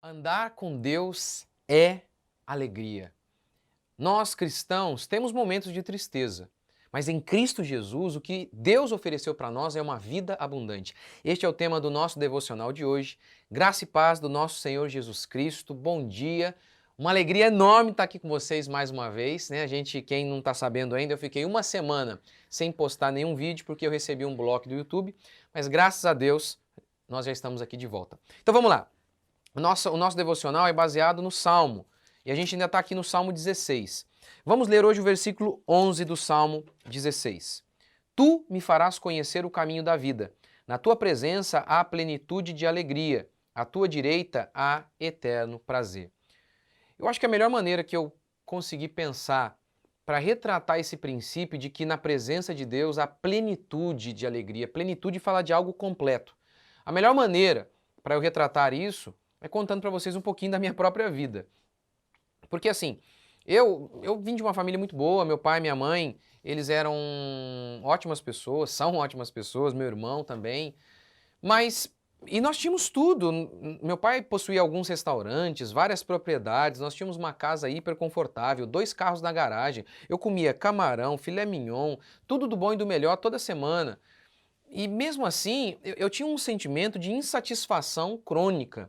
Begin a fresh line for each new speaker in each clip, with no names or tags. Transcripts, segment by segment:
Andar com Deus é alegria. Nós cristãos temos momentos de tristeza, mas em Cristo Jesus o que Deus ofereceu para nós é uma vida abundante. Este é o tema do nosso devocional de hoje. Graça e paz do nosso Senhor Jesus Cristo. Bom dia. Uma alegria enorme estar aqui com vocês mais uma vez, né? Quem não está sabendo ainda, eu fiquei uma semana sem postar nenhum vídeo porque eu recebi um bloco do YouTube, mas graças a Deus nós já estamos aqui de volta. Então vamos lá. O nosso devocional é baseado no Salmo, e a gente ainda está aqui no Salmo 16. Vamos ler hoje o versículo 11 do Salmo 16. Tu me farás conhecer o caminho da vida. Na tua presença há plenitude de alegria. À tua direita há eterno prazer. Eu acho que a melhor maneira que eu consegui pensar para retratar esse princípio de que na presença de Deus há plenitude de alegria. Plenitude fala de algo completo. A melhor maneira para eu retratar isso é contando para vocês um pouquinho da minha própria vida. Porque assim, eu vim de uma família muito boa, meu pai e minha mãe, eles eram ótimas pessoas, são ótimas pessoas, meu irmão também, mas e nós tínhamos tudo. Meu pai possuía alguns restaurantes, várias propriedades, nós tínhamos uma casa hiper confortável, 2 carros na garagem, eu comia camarão, filé mignon, tudo do bom e do melhor toda semana. E mesmo assim, eu tinha um sentimento de insatisfação crônica.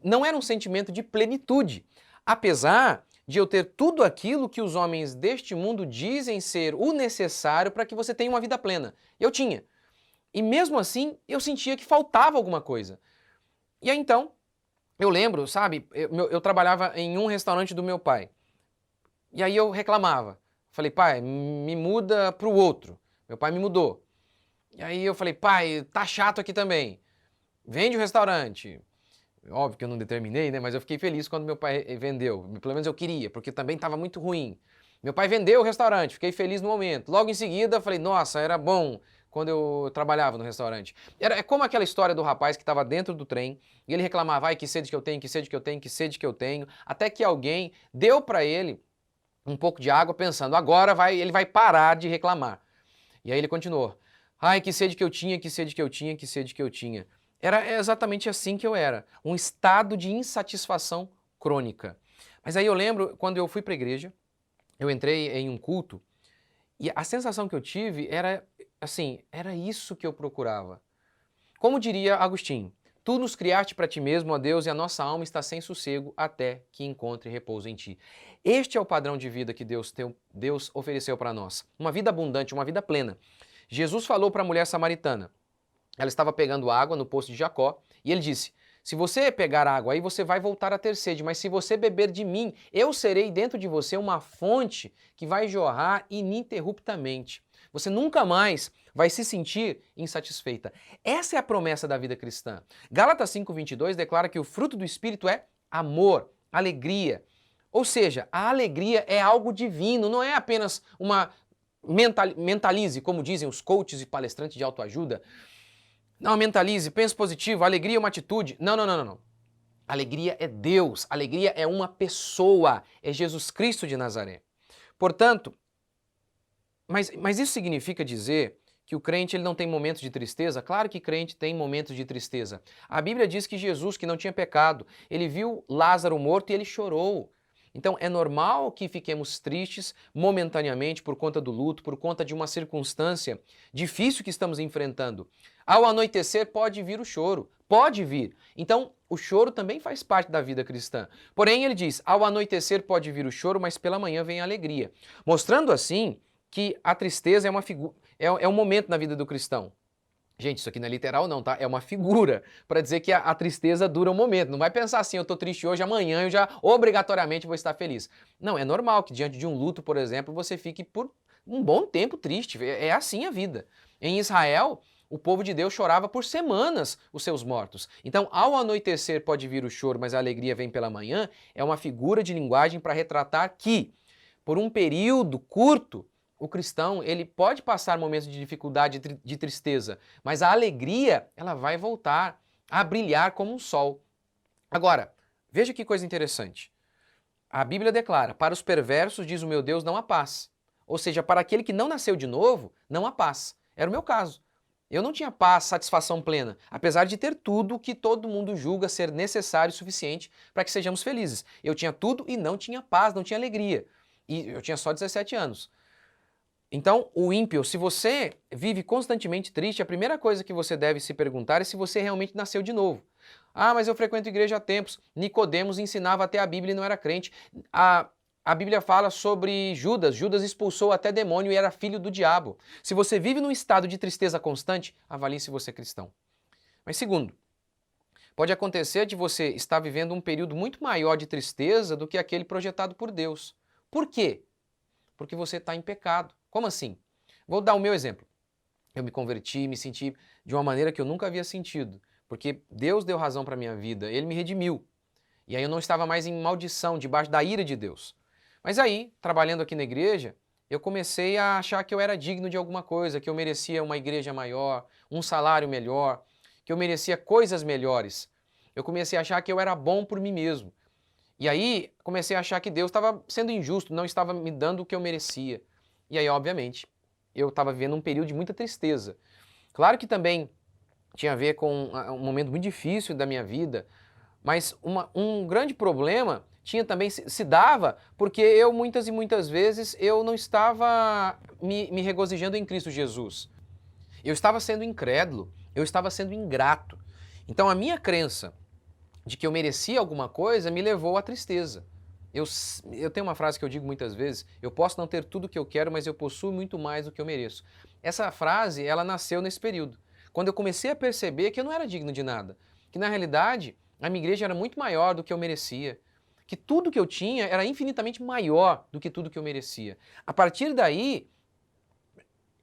Não era um sentimento de plenitude, apesar de eu ter tudo aquilo que os homens deste mundo dizem ser o necessário para que você tenha uma vida plena. Eu tinha. E mesmo assim, eu sentia que faltava alguma coisa. E aí então, eu lembro, sabe, eu trabalhava em um restaurante do meu pai. E aí eu reclamava. Falei, pai, me muda para o outro. Meu pai me mudou. E aí eu falei, pai, tá chato aqui também. Vende o restaurante. Óbvio que eu não determinei, né? Mas eu fiquei feliz quando meu pai vendeu. Pelo menos eu queria, porque também estava muito ruim. Meu pai vendeu o restaurante, fiquei feliz no momento. Logo em seguida, falei, nossa, era bom quando eu trabalhava no restaurante. É como aquela história do rapaz que estava dentro do trem e ele reclamava, ai, que sede que eu tenho, que sede que eu tenho, que sede que eu tenho. Até que alguém deu para ele um pouco de água pensando, agora ele vai parar de reclamar. E aí ele continuou, ai, que sede que eu tinha, que sede que eu tinha, que sede que eu tinha. Era exatamente assim que eu era, um estado de insatisfação crônica. Mas aí eu lembro, quando eu fui para a igreja, eu entrei em um culto, e a sensação que eu tive era, assim, era isso que eu procurava. Como diria Agostinho, tu nos criaste para ti mesmo, ó Deus, e a nossa alma está sem sossego até que encontre repouso em ti. Este é o padrão de vida que Deus ofereceu para nós. Uma vida abundante, uma vida plena. Jesus falou para a mulher samaritana, ela estava pegando água no poço de Jacó, e ele disse, se você pegar água aí, você vai voltar a ter sede, mas se você beber de mim, eu serei dentro de você uma fonte que vai jorrar ininterruptamente. Você nunca mais vai se sentir insatisfeita. Essa é a promessa da vida cristã. Gálatas 5:22 declara que o fruto do Espírito é amor, alegria. Ou seja, a alegria é algo divino, não é apenas uma mentalize, como dizem os coaches e palestrantes de autoajuda. Não, mentalize, pense positivo, alegria é uma atitude. Não, não, não, não, não. Alegria é Deus, alegria é uma pessoa, é Jesus Cristo de Nazaré. Portanto, mas isso significa dizer que o crente ele não tem momentos de tristeza? Claro que crente tem momentos de tristeza. A Bíblia diz que Jesus, que não tinha pecado, ele viu Lázaro morto e ele chorou. Então é normal que fiquemos tristes momentaneamente por conta do luto, por conta de uma circunstância difícil que estamos enfrentando. Ao anoitecer pode vir o choro, pode vir. Então o choro também faz parte da vida cristã. Porém ele diz, ao anoitecer pode vir o choro, mas pela manhã vem a alegria. Mostrando assim que a tristeza é um momento na vida do cristão. Gente, isso aqui não é literal não, tá? É uma figura para dizer que a tristeza dura um momento. Não vai pensar assim, eu tô triste hoje, amanhã eu já obrigatoriamente vou estar feliz. Não, é normal que diante de um luto, por exemplo, você fique por um bom tempo triste. É assim a vida. Em Israel, o povo de Deus chorava por semanas os seus mortos. Então, ao anoitecer pode vir o choro, mas a alegria vem pela manhã, é uma figura de linguagem para retratar que, por um período curto, o cristão, ele pode passar momentos de dificuldade, de tristeza, mas a alegria, ela vai voltar a brilhar como um sol. Agora, veja que coisa interessante. A Bíblia declara, para os perversos, diz o meu Deus, não há paz. Ou seja, para aquele que não nasceu de novo, não há paz. Era o meu caso. Eu não tinha paz, satisfação plena, apesar de ter tudo que todo mundo julga ser necessário e suficiente para que sejamos felizes. Eu tinha tudo e não tinha paz, não tinha alegria. E eu tinha só 17 anos. Então, o ímpio, se você vive constantemente triste, a primeira coisa que você deve se perguntar é se você realmente nasceu de novo. Ah, mas eu frequento igreja há tempos. Nicodemos ensinava até a Bíblia e não era crente. A Bíblia fala sobre Judas. Judas expulsou até demônio e era filho do diabo. Se você vive num estado de tristeza constante, avalie se você é cristão. Mas segundo, pode acontecer de você estar vivendo um período muito maior de tristeza do que aquele projetado por Deus. Por quê? Porque você está em pecado. Como assim? Vou dar o meu exemplo. Eu me converti, me senti de uma maneira que eu nunca havia sentido, porque Deus deu razão para a minha vida, Ele me redimiu. E aí eu não estava mais em maldição, debaixo da ira de Deus. Mas aí, trabalhando aqui na igreja, eu comecei a achar que eu era digno de alguma coisa, que eu merecia uma igreja maior, um salário melhor, que eu merecia coisas melhores. Eu comecei a achar que eu era bom por mim mesmo. E aí comecei a achar que Deus estava sendo injusto, não estava me dando o que eu merecia. E aí, obviamente, eu estava vivendo um período de muita tristeza. Claro que também tinha a ver com um momento muito difícil da minha vida, mas um grande problema tinha também se dava porque eu muitas e muitas vezes eu não estava me regozijando em Cristo Jesus. Eu estava sendo incrédulo, eu estava sendo ingrato. Então a minha crença de que eu merecia alguma coisa me levou à tristeza. Eu tenho uma frase que eu digo muitas vezes, eu posso não ter tudo o que eu quero, mas eu possuo muito mais do que eu mereço. Essa frase, ela nasceu nesse período, quando eu comecei a perceber que eu não era digno de nada, que na realidade a minha igreja era muito maior do que eu merecia, que tudo que eu tinha era infinitamente maior do que tudo que eu merecia. A partir daí,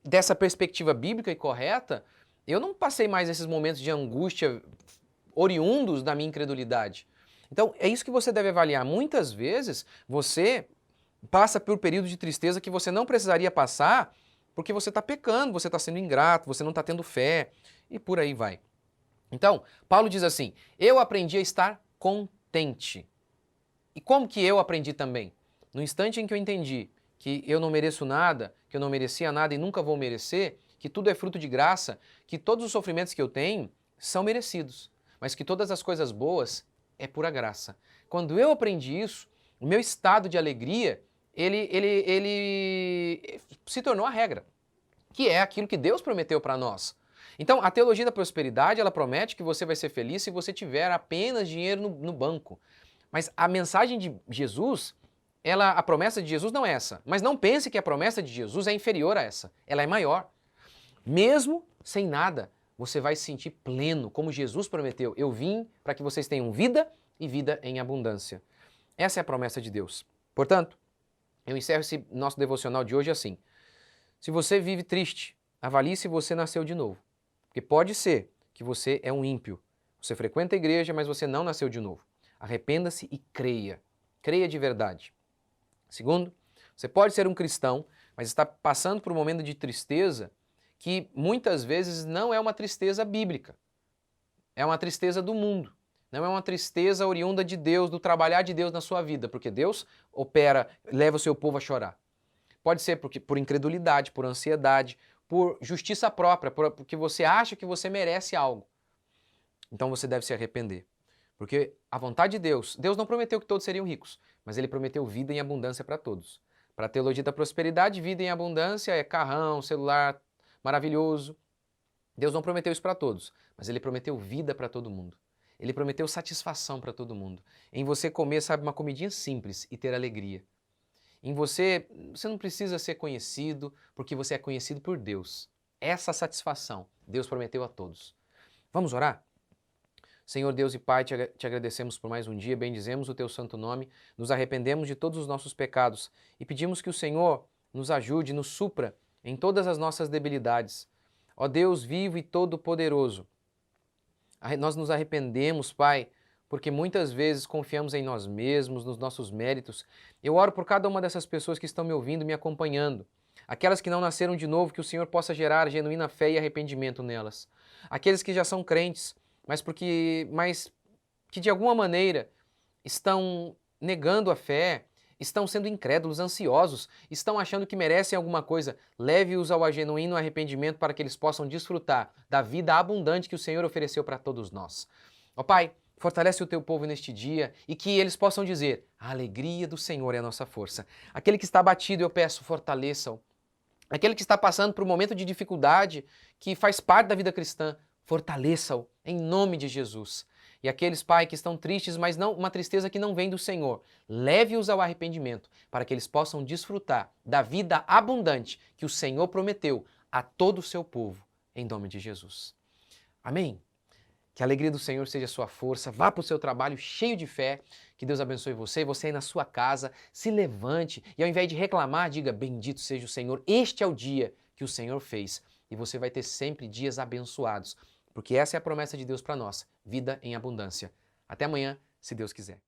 dessa perspectiva bíblica e correta, eu não passei mais esses momentos de angústia oriundos da minha incredulidade. Então, é isso que você deve avaliar. Muitas vezes, você passa por períodos de tristeza que você não precisaria passar porque você está pecando, você está sendo ingrato, você não está tendo fé e por aí vai. Então, Paulo diz assim, eu aprendi a estar contente. E como que eu aprendi também? No instante em que eu entendi que eu não mereço nada, que eu não merecia nada e nunca vou merecer, que tudo é fruto de graça, que todos os sofrimentos que eu tenho são merecidos, mas que todas as coisas boas é pura graça. Quando eu aprendi isso, o meu estado de alegria, ele se tornou a regra, que é aquilo que Deus prometeu para nós. Então, a teologia da prosperidade, ela promete que você vai ser feliz se você tiver apenas dinheiro no banco. Mas a mensagem de Jesus, a promessa de Jesus não é essa. Mas não pense que a promessa de Jesus é inferior a essa. Ela é maior. Mesmo sem nada, você vai se sentir pleno, como Jesus prometeu. Eu vim para que vocês tenham vida e vida em abundância. Essa é a promessa de Deus. Portanto, eu encerro esse nosso devocional de hoje assim. Se você vive triste, avalie se você nasceu de novo. Porque pode ser que você é um ímpio. Você frequenta a igreja, mas você não nasceu de novo. Arrependa-se e creia. Creia de verdade. Segundo, você pode ser um cristão, mas está passando por um momento de tristeza que muitas vezes não é uma tristeza bíblica. É uma tristeza do mundo. Não é uma tristeza oriunda de Deus, do trabalhar de Deus na sua vida, porque Deus opera, leva o seu povo a chorar. Pode ser por incredulidade, por ansiedade, por justiça própria, porque você acha que você merece algo. Então você deve se arrepender. Porque a vontade de Deus, Deus não prometeu que todos seriam ricos, mas Ele prometeu vida em abundância para todos. Para a teologia da prosperidade, vida em abundância é carrão, celular maravilhoso. Deus não prometeu isso para todos, mas Ele prometeu vida para todo mundo. Ele prometeu satisfação para todo mundo. Em você comer, sabe, uma comidinha simples e ter alegria. Em você não precisa ser conhecido, porque você é conhecido por Deus. Essa satisfação Deus prometeu a todos. Vamos orar? Senhor Deus e Pai, te agradecemos por mais um dia, bendizemos o Teu santo nome, nos arrependemos de todos os nossos pecados e pedimos que o Senhor nos ajude, nos supra em todas as nossas debilidades. Ó Deus vivo e todo-poderoso, nós nos arrependemos, Pai, porque muitas vezes confiamos em nós mesmos, nos nossos méritos. Eu oro por cada uma dessas pessoas que estão me ouvindo, me acompanhando. Aquelas que não nasceram de novo, que o Senhor possa gerar genuína fé e arrependimento nelas. Aqueles que já são crentes, mas que de alguma maneira estão negando a fé, estão sendo incrédulos, ansiosos, estão achando que merecem alguma coisa. Leve-os ao genuíno arrependimento para que eles possam desfrutar da vida abundante que o Senhor ofereceu para todos nós. Ó Pai, fortalece o teu povo neste dia e que eles possam dizer: a alegria do Senhor é a nossa força. Aquele que está abatido, eu peço, fortaleça-o. Aquele que está passando por um momento de dificuldade, que faz parte da vida cristã, fortaleça-o em nome de Jesus. E aqueles, Pai, que estão tristes, mas não uma tristeza que não vem do Senhor, leve-os ao arrependimento, para que eles possam desfrutar da vida abundante que o Senhor prometeu a todo o seu povo, em nome de Jesus. Amém? Que a alegria do Senhor seja a sua força. Vá para o seu trabalho cheio de fé. Que Deus abençoe você. Você aí na sua casa, se levante e ao invés de reclamar, diga: bendito seja o Senhor. Este é o dia que o Senhor fez. E você vai ter sempre dias abençoados. Porque essa é a promessa de Deus para nós. Vida em abundância. Até amanhã, se Deus quiser.